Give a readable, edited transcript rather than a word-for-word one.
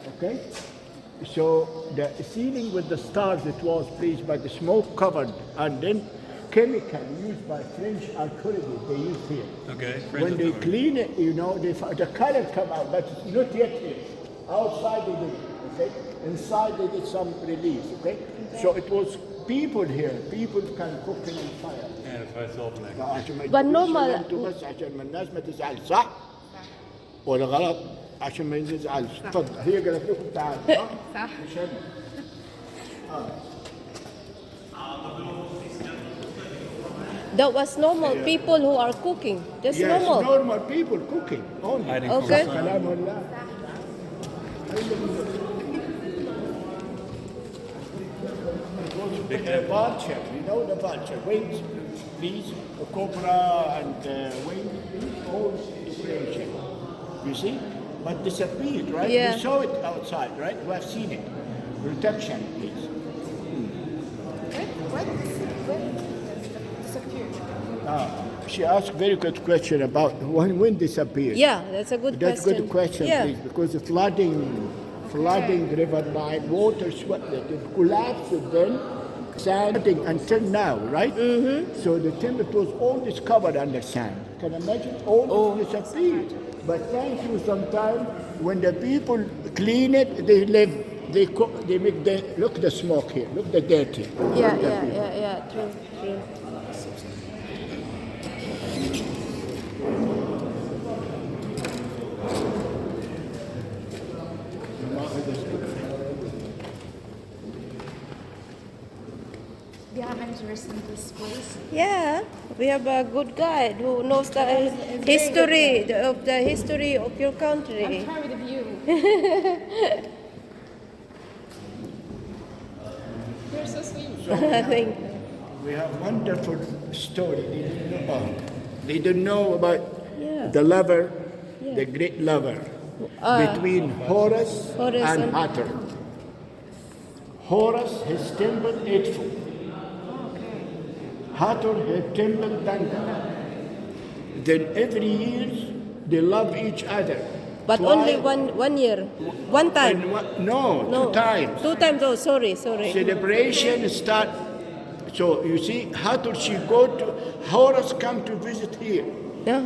Okay? So the ceiling with the stars, it was placed by the smoke covered, and then chemical used by French archaeologists they use here. Okay. When they clean it, the color come out, but it's not yet here. Outside they did it, okay? Inside they did some reliefs, okay? So it was people here, people can cook in the fire. Yeah, that's why it's all black. عشان ما But يجيبوش normal- انتوا بس عشان ما الناس ما تزعل صح؟ ولا غلط؟ عشان ما يزعلش. اتفضل هي قالت لكم تعالوا صح؟ صح. مش أنا. That was normal people who are cooking. That's Yes, normal. normal people cooking only. Hiding Okay. from the sun. كلام الله. The vulture, you know the vulture, wings, these, the cobra and wing, all creation. You see? But disappeared, right? Yeah. You saw it outside, right? We have seen it. Protection, please. When disappeared? She asked very good question about when disappeared. Yeah, that's a good That's question. good question, Yeah. please, because the flooding river line, water swept it. It collapsed then, sanding until now, right? Mm-hmm. So the temple was all discovered under sand. Can you imagine? All disappeared. But thank you, sometimes when the people clean it, they live, they cook, they make the, look the smoke here, look the dirty. Yeah, Look the yeah, people. yeah, yeah. True, true. Do you have interest in this place? Yeah, we have a good guide who knows the history of your I'm country. tired of you. You're so sweet. I think. We have wonderful story. They didn't know about Yeah. the lover, the great lover between Horus Horus and and- Hathor. Horus, his temple Edfu. Hathor, his temple Dendera. Then every year they love each other. But Twice- only one year, one time. No, No, 2 times. 2 times. Oh, sorry. Celebration start. So you see, Hathor, she go to Horus come to visit here. Uh-huh.